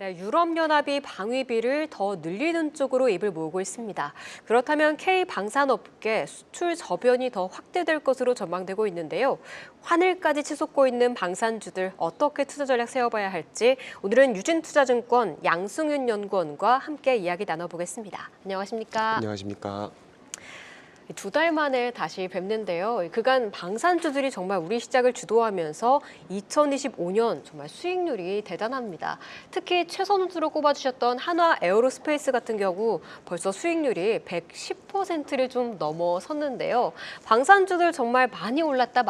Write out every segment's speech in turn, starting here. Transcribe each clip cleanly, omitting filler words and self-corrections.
네, 유럽연합이 방위비를 더 늘리는 쪽으로 입을 모으고 있습니다. 그렇다면 K방산업계 수출 저변이 더 확대될 것으로 전망되고 있는데요. 환을까지 치솟고 있는 방산주들 어떻게 투자 전략 세워봐야 할지 오늘은 유진투자증권 양승윤 연구원과 함께 이야기 나눠보겠습니다. 안녕하십니까? 안녕하십니까? 2달 만에 다시 뵙는데요. 그간 방산주들이 정말 우리 시장을 주도하면서 2025년 정말 수익률이 대단합니다. 특히 최선주로 꼽아주셨던 한화 에어로스페이스 같은 경우 벌써 수익률이 110%를 좀 넘어섰는데요. 방산주들 정말 많이 올랐다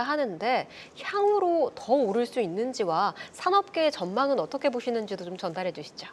하는데 향후로 더 오를 수 있는지와 산업계의 전망은 어떻게 보시는지도 좀 전달해 주시죠.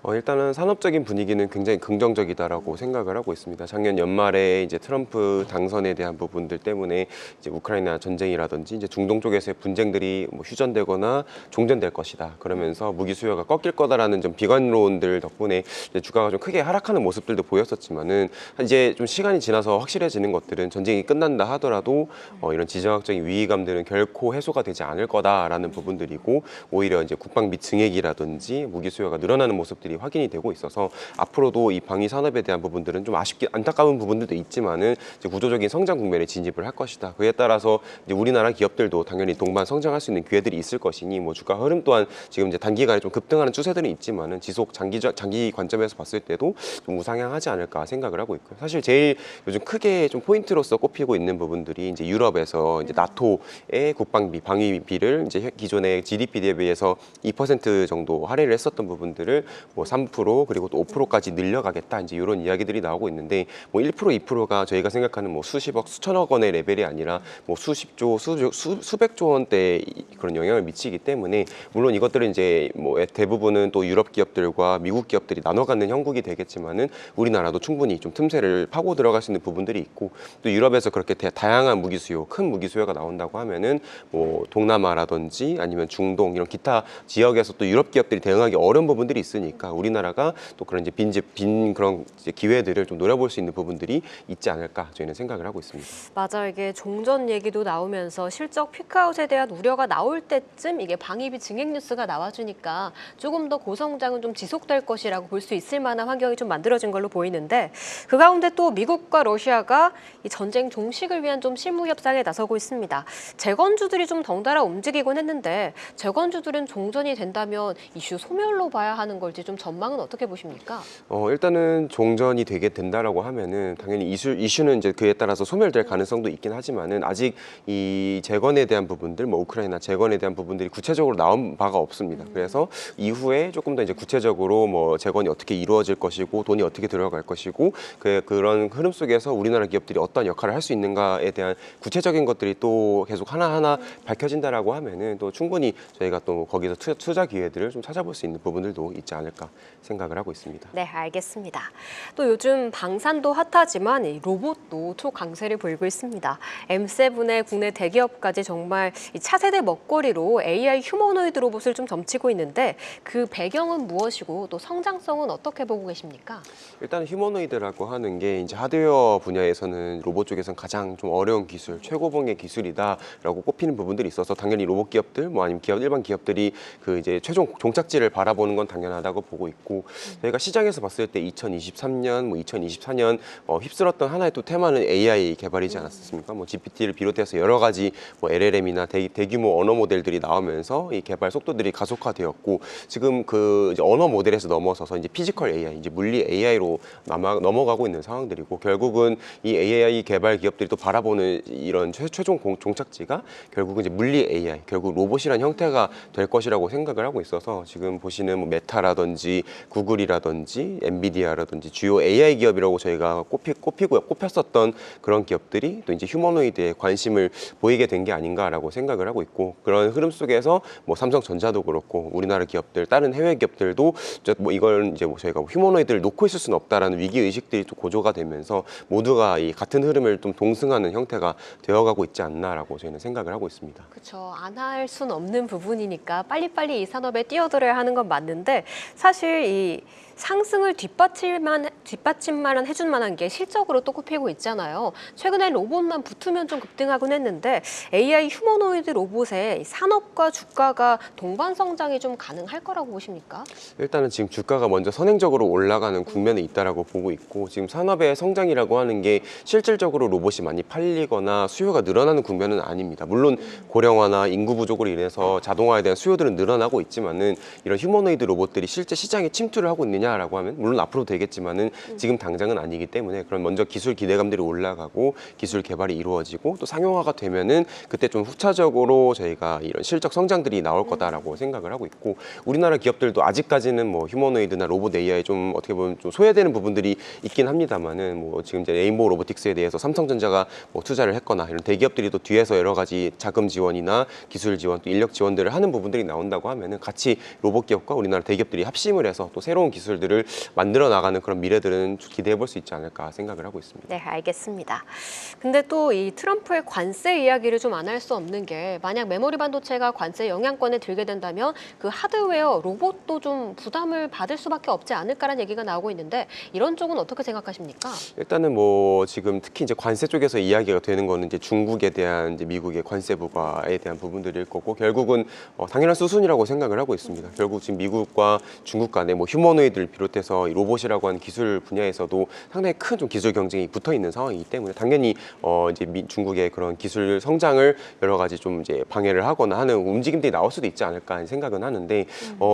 일단은 산업적인 분위기는 굉장히 긍정적이다라고 생각을 하고 있습니다. 작년 연말에 이제 트럼프 당선에 대한 부분들 때문에 이제 우크라이나 전쟁이라든지 이제 중동 쪽에서의 분쟁들이 뭐 휴전되거나 종전될 것이다. 그러면서 무기 수요가 꺾일 거다라는 좀 비관론들 덕분에 이제 주가가 좀 크게 하락하는 모습들도 보였었지만은 이제 좀 시간이 지나서 확실해지는 것들은 전쟁이 끝난다 하더라도 이런 지정학적인 위기감들은 결코 해소가 되지 않을 거다라는 부분들이고 오히려 이제 국방비 증액이라든지 무기 수요가 늘어나는 모습들이 확인이 되고 있어서 앞으로도 이 방위 산업에 대한 부분들은 좀 아쉽게 안타까운 부분들도 있지만은 이제 구조적인 성장 국면에 진입을 할 것이다. 그에 따라서 이제 우리나라 기업들도 당연히 동반 성장할 수 있는 기회들이 있을 것이니 뭐 주가 흐름 또한 지금 이제 단기간에 좀 급등하는 추세들은 있지만은 지속 장기 관점에서 봤을 때도 좀 우상향하지 않을까 생각을 하고 있고요. 사실 제일 요즘 크게 좀 포인트로서 꼽히고 있는 부분들이 이제 유럽에서 이제 나토의 국방비 방위비를 이제 기존의 GDP 대비해서 2% 정도 할인을 했었던 부분들을 뭐 3% 그리고 또 5%까지 늘려가겠다 이제 이런 이야기들이 나오고 있는데 뭐 1% 2%가 저희가 생각하는 뭐 수십억 수천억 원의 레벨이 아니라 뭐 수십조 수백조 원대 그런 영향을 미치기 때문에 물론 이것들은 이제 뭐 대부분은 또 유럽 기업들과 미국 기업들이 나눠 갖는 형국이 되겠지만은 우리나라도 충분히 좀 틈새를 파고 들어갈 수 있는 부분들이 있고 또 유럽에서 그렇게 다양한 무기 수요 큰 무기 수요가 나온다고 하면은 뭐 동남아라든지 아니면 중동 이런 기타 지역에서 또 유럽 기업들이 대응하기 어려운 부분들이 있으니까 우리나라가 또 그런 이제 빈 그런 이제 기회들을 좀 노려볼 수 있는 부분들이 있지 않을까 저희는 생각을 하고 있습니다. 맞아요. 이게 종전 얘기도 나오면서 실적 피크아웃에 대한 우려가 나올 때쯤 이게 방위비 증액 뉴스가 나와주니까 조금 더 고성장은 좀 지속될 것이라고 볼 수 있을 만한 환경이 좀 만들어진 걸로 보이는데 그 가운데 또 미국과 러시아가 이 전쟁 종식을 위한 좀 실무 협상에 나서고 있습니다. 재건주들이 좀 덩달아 움직이곤 했는데 재건주들은 종전이 된다면 이슈 소멸로 봐야 하는 걸지 좀 전망은 어떻게 보십니까? 일단은 종전이 되게 된다라고 하면은 당연히 이슈는 이제 그에 따라서 소멸될 가능성도 있긴 하지만은 아직 이 재건에 대한 부분들, 뭐 우크라이나 재건에 대한 부분들이 구체적으로 나온 바가 없습니다. 그래서 이후에 조금 더 이제 구체적으로 뭐 재건이 어떻게 이루어질 것이고 돈이 어떻게 들어갈 것이고 그런 흐름 속에서 우리나라 기업들이 어떤 역할을 할 수 있는가에 대한 구체적인 것들이 또 계속 하나하나 밝혀진다라고 하면은 또 충분히 저희가 또 거기서 투자 기회들을 좀 찾아볼 수 있는 부분들도 있지 않을까 생각을 하고 있습니다. 네, 알겠습니다. 또 요즘 방산도 핫하지만 이 로봇도 초강세를 보이고 있습니다. M7의 국내 대기업까지 정말 이 차세대 먹거리로 AI 휴머노이드 로봇을 좀 점치고 있는데 그 배경은 무엇이고 또 성장성은 어떻게 보고 계십니까? 일단 휴머노이드라고 하는 게 이제 하드웨어 분야에서는 로봇 쪽에서는 가장 좀 어려운 기술, 최고봉의 기술이다라고 꼽히는 부분들이 있어서 당연히 로봇 기업들, 뭐 아니면 일반 기업들이 그 이제 최종 종착지를 바라보는 건 당연하다고 보고 있고 저희가 시장에서 봤을 때 2023년, 뭐 2024년 휩쓸었던 하나의 또 테마는 AI 개발이지 않았습니까? 뭐 GPT를 비롯해서 여러 가지 뭐 LLM이나 대규모 언어 모델들이 나오면서 이 개발 속도들이 가속화되었고 지금 그 이제 언어 모델에서 넘어서서 이제 피지컬 AI, 이제 물리 AI로 넘어가고 있는 상황들이고 결국은 이 AI 개발 기업들이 또 바라보는 이런 최종 종착지가 결국은 이제 물리 AI, 결국 로봇이란 형태가 될 것이라고 생각을 하고 있어서 지금 보시는 뭐 메타라든지 구글이라든지 엔비디아라든지 주요 AI 기업이라고 저희가 꼽혔었던 그런 기업들이 또 이제 휴머노이드에 관심을 보이게 된 게 아닌가라고 생각을 하고 있고 그런 흐름 속에서 뭐 삼성전자도 그렇고 우리나라 기업들 다른 해외 기업들도 뭐 이걸 이제 뭐 저희가 휴머노이드를 놓고 있을 수는 없다라는 위기 의식들이 또 고조가 되면서 모두가 이 같은 흐름을 좀 동승하는 형태가 되어가고 있지 않나라고 저희는 생각을 하고 있습니다. 그렇죠. 안 할 수는 없는 부분이니까 빨리빨리 이 산업에 뛰어들어야 하는 건 맞는데 사실 이 상승을 뒷받침만 해줄 만한 게 실적으로 또 손꼽히고 있잖아요. 최근에 로봇만 붙으면 좀 급등하곤 했는데 AI 휴머노이드 로봇의 산업과 주가가 동반 성장이 좀 가능할 거라고 보십니까? 일단은 지금 주가가 먼저 선행적으로 올라가는 국면에 있다라고 보고 있고 지금 산업의 성장이라고 하는 게 실질적으로 로봇이 많이 팔리거나 수요가 늘어나는 국면은 아닙니다. 물론 고령화나 인구 부족으로 인해서 자동화에 대한 수요들은 늘어나고 있지만은 이런 휴머노이드 로봇들이 실제 시장에 침투를 하고 있느냐라고 하면 물론 앞으로 되겠지만은 지금 당장은 아니기 때문에 그런 먼저 기술 기대감들이 올라가고 기술 개발이 이루어지고 또 상용화가 되면은 그때 좀 후차적으로 저희가 이런 실적 성장들이 나올 거다라고 생각을 하고 있고 우리나라 기업들도 아직까지는 뭐 휴머노이드나 로봇 AI 좀 어떻게 보면 좀 소외되는 부분들이 있긴 합니다만은 뭐 지금 이제 레인보우 로보틱스에 대해서 삼성전자가 뭐 투자를 했거나 이런 대기업들이 또 뒤에서 여러 가지 자금 지원이나 기술 지원 또 인력 지원들을 하는 부분들이 나온다고 하면은 같이 로봇 기업과 우리나라 대기업들이 합심을 해서 또 새로운 기술들을 만들어 나가는 그런 미래들은 기대해 볼 수 있지 않을까 생각을 하고 있습니다. 네, 알겠습니다. 근데 또 이 트럼프의 관세 이야기를 좀 안 할 수 없는 게 만약 메모리 반도체가 관세 영향권에 들게 된다면 그 하드웨어, 로봇도 좀 부담을 받을 수밖에 없지 않을까라는 얘기가 나오고 있는데 이런 쪽은 어떻게 생각하십니까? 일단은 뭐 지금 특히 이제 관세 쪽에서 이야기가 되는 거는 이제 중국에 대한 이제 미국의 관세 부과에 대한 부분들일 거고 결국은 당연한 수순이라고 생각을 하고 있습니다. 결국 지금 미국과 중국 간에 뭐 휴머노이드를 비롯해서 이 로봇이라고 하는 기술 분야에서도 상당히 큰 좀 기술 경쟁이 붙어 있는 상황이기 때문에 당연히 이제 중국의 그런 기술 성장을 여러 가지 좀 이제 방해를 하거나 하는 움직임들이 나올 수도 있지 않을까 하는 생각은 하는데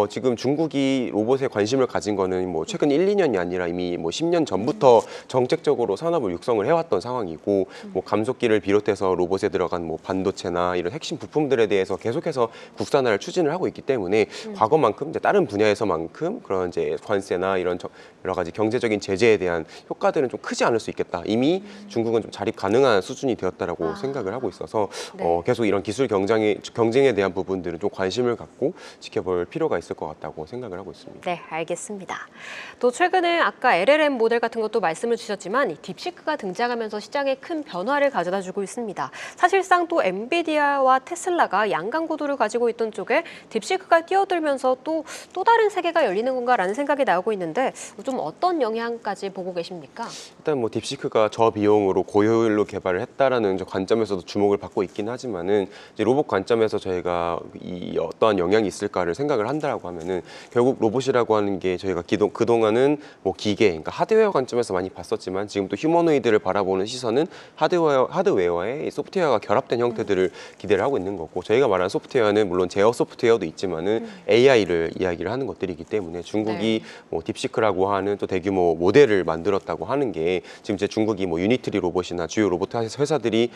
지금 중국이 로봇에 관심을 가진 거는 뭐 최근 1, 2년이 아니라 이미 뭐 10년 전부터 정책적으로 산업을 육성을 해왔던 상황이고 뭐 감속기를 비롯해서 로봇에 들어간 뭐 반도체나 이런 핵심 부품들에 대해서 계속해서 국산화를 추진을 하고 있기 때문에 과거만큼 이제 다른 분야에서만큼 그런 이제 관세나 이런 여러 가지 경제적인 제재에 대한 효과들은 좀 크지 않을 수 있겠다. 이미 중국은 좀 자립 가능한 수준이 되었다라고 생각을 하고 있어서 네. 계속 이런 기술 경쟁에 대한 부분들은 좀 관심을 갖고 지켜볼 필요가 있을 것 같다고 생각을 하고 있습니다. 네, 알겠습니다. 또 최근에 아까 LLM 모델 같은 것도 말씀을 주셨지만 이 딥시크가 등장하면서 시장에 큰 변화를 가져다 주고 있습니다. 사실상 또 엔비디아와 테슬라가 양강구도를 가지고 있던 쪽에 딥시크가 뛰어들면서 또 다른 세계가 열리는 건가라는 생각이 나오고 있는데 좀 어떤 영향까지 보고 계십니까? 일단 뭐 딥시크가 저비용으로 고효율로 개발을 했다라는 저 관점에서도 주목을 받고 있긴 하지만은 이제 로봇 관점에서 저희가 이 어떠한 영향이 있을까를 생각을 한다라고 하면은 결국 로봇이라고 하는 게 저희가 그동안은 뭐 기계, 그러니까 하드웨어 관점에서 많이 봤었지만 지금 또 휴머노이드를 바라보는 시선은 하드웨어에 이 소프트웨어가 결합된 형태들을 기대를 하고 있는 거고 저희가 말하는 소프트웨어는 물론 제어 소프트웨어도 있지만은 AI를 이야기를 하는 것들이기 때문에 중국이 뭐 딥시크라고 하는 또 대규모 모델을 만들었다고 하는 게 지금 이제 중국이 뭐 유니트리 로봇이나 주요 로봇 회사들이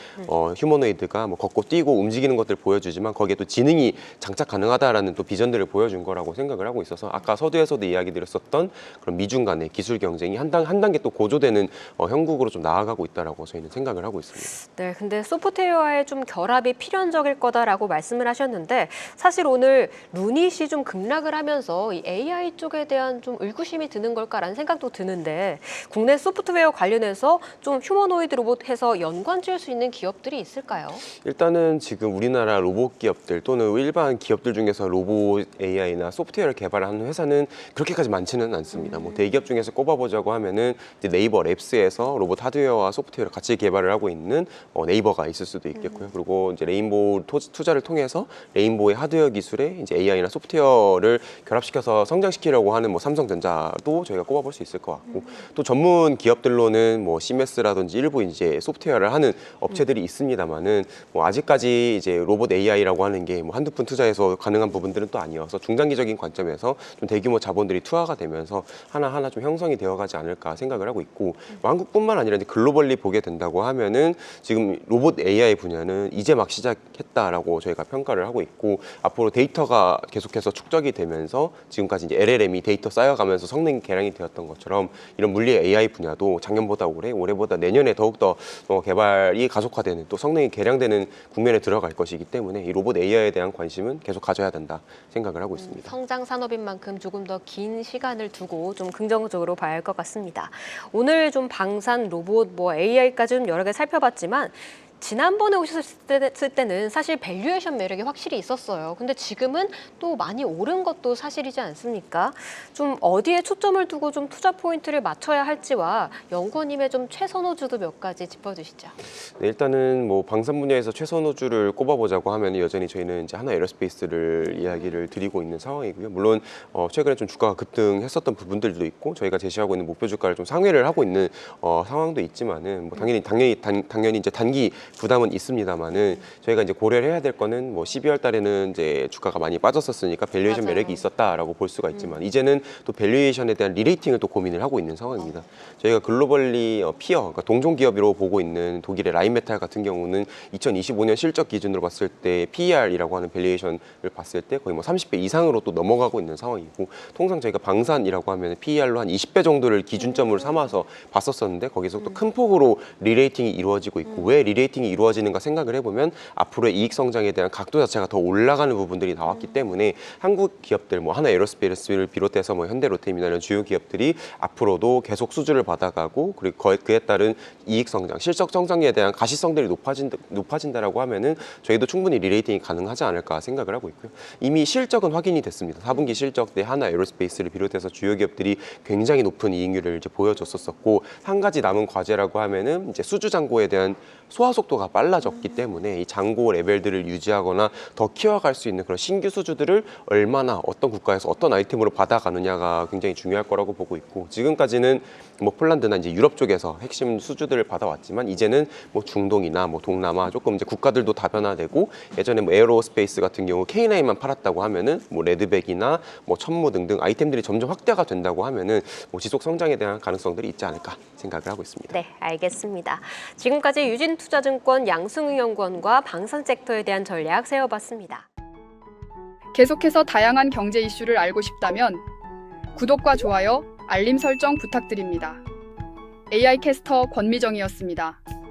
휴머노이드가 뭐 걷고 뛰고 움직이는 것들 보여주지만 거기에 또 지능이 장착 가능하다라는 또 비전들을 보여준 거라고 생각을 하고 있어서 아까 서두에서도 이야기 드렸었던 그런 미중 간의 기술 경쟁이 한 단계 또 고조되는 형국으로 좀 나아가고 있다라고 저희는 생각을 하고 있습니다. 네, 근데 소프트웨어의 좀 결합이 필연적일 거다라고 말씀을 하셨는데 사실 오늘 루닛이 좀 급락을 하면서 이 AI 쪽에 대한 좀 의구심이 드는 걸까라는 생각도 드는데 국내 소프트웨어 관련해서 좀 휴머노이드 로봇 해서 연관 지을 수 있는 기업들이 있을까요? 일단은 지금 우리나라 로봇 기업들 또는 일반 기업들 중에서 로봇 AI나 소프트웨어를 개발하는 회사는 그렇게까지 많지는 않습니다. 뭐 대기업 중에서 꼽아보자고 하면은 이제 네이버 랩스에서 로봇 하드웨어와 소프트웨어를 같이 개발을 하고 있는 네이버가 있을 수도 있겠고요. 그리고 이제 레인보우 투자를 통해서 레인보우의 하드웨어 기술에 이제 AI나 소프트웨어를 결합시켜서 성장시키려고 하는 뭐 삼성전자도 저희가 꼽아볼 수 있을 것 같고 또 전문 기업들로는 뭐 CMS라든지 일부 이제 소프트웨어를 하는 업체들이 있습니다만은 뭐 아직까지 이제 로봇 AI라고 하는 게 뭐 한두 푼 투자해서 가능한 부분들은 또 아니어서 중장기적인 관점에서 좀 대규모 자본들이 투하가 되면서 하나하나 좀 형성이 되어가지 않을까 생각을 하고 있고 뭐 한국뿐만 아니라 이제 글로벌리 보게 된다고 하면은 지금 로봇 AI 분야는 이제 막 시작했다라고 저희가 평가를 하고 있고 앞으로 데이터가 계속해서 축적이 되면서 지금까지 이제 LLM이 데이터 쌓여가면서 성능 개량이 되었던 것처럼 이런 물리 AI 분야도 작년보다 올해보다 내년에 더욱더 개발이 가속화되는 또 성능이 개량되는 국면에 들어갈 것이기 때문에 이 로봇 AI에 대한 관심은 계속 가져야 된다 생각을 하고 있습니다. 성장 산업인 만큼 조금 더 긴 시간을 두고 좀 긍정적으로 봐야 할 것 같습니다. 오늘 좀 방산, 로봇, 뭐 AI까지 좀 여러 개 살펴봤지만 지난번에 오셨을 때는 사실 밸류에이션 매력이 확실히 있었어요. 근데 지금은 또 많이 오른 것도 사실이지 않습니까? 좀 어디에 초점을 두고 좀 투자 포인트를 맞춰야 할지와 연구원님의 좀 최선호주도 몇 가지 짚어주시죠. 네, 일단은 뭐 방산 분야에서 최선호주를 꼽아보자고 하면 여전히 저희는 이제 하나 에어스페이스를 이야기를 드리고 있는 상황이고요. 물론 최근에 좀 주가가 급등했었던 부분들도 있고 저희가 제시하고 있는 목표 주가를 좀 상회를 하고 있는 상황도 있지만은 뭐 당연히 이제 단기 부담은 있습니다만은 저희가 이제 고려를 해야 될 거는 뭐 12월 달에는 이제 주가가 많이 빠졌었으니까 밸류에이션 맞아요. 매력이 있었다라고 볼 수가 있지만 이제는 또 밸류에이션에 대한 리레이팅을 또 고민을 하고 있는 상황입니다. 저희가 글로벌리 피어, 그러니까 동종 기업으로 보고 있는 독일의 라인메탈 같은 경우는 2025년 실적 기준으로 봤을 때 PER이라고 하는 밸류에이션을 봤을 때 거의 뭐 30배 이상으로 또 넘어가고 있는 상황이고 통상 저희가 방산이라고 하면 PER로 한 20배 정도를 기준점으로 삼아서 봤었었는데 거기서 또 큰 폭으로 리레이팅이 이루어지고 있고 왜 리레이팅이 이루어지는가 생각을 해보면 앞으로의 이익 성장에 대한 각도 자체가 더 올라가는 부분들이 나왔기 때문에 한국 기업들 뭐 하나 에어로스페이스를 비롯해서 뭐 현대로템이나 이런 주요 기업들이 앞으로도 계속 수주를 받아가고 그리고 그에 따른 이익 성장, 실적 성장에 대한 가시성들이 높아진다라고 하면은 저희도 충분히 리레이팅이 가능하지 않을까 생각을 하고 있고요. 이미 실적은 확인이 됐습니다. 4분기 실적 때 하나 에어로스페이스를 비롯해서 주요 기업들이 굉장히 높은 이익률을 이제 보여줬었고 한 가지 남은 과제라고 하면은 이제 수주 잔고에 대한 소화 속도가 빨라졌기 때문에 이 잔고 레벨들을 유지하거나 더 키워갈 수 있는 그런 신규 수주들을 얼마나 어떤 국가에서 어떤 아이템으로 받아가느냐가 굉장히 중요할 거라고 보고 있고 지금까지는 뭐 폴란드나 이제 유럽 쪽에서 핵심 수주들을 받아왔지만 이제는 뭐 중동이나 뭐 동남아 조금 이제 국가들도 다변화되고 예전에 뭐 에어로스페이스 같은 경우 K9만 팔았다고 하면은 뭐 레드백이나 뭐 천무 등등 아이템들이 점점 확대가 된다고 하면은 뭐 지속 성장에 대한 가능성들이 있지 않을까 생각을 하고 있습니다. 네, 알겠습니다. 지금까지 유진투자증권 양승우 연구원과 방산 섹터에 대한 전략 세워봤습니다. 계속해서 다양한 경제 이슈를 알고 싶다면 구독과 좋아요, 알림 설정 부탁드립니다. AI 캐스터 권미정이었습니다.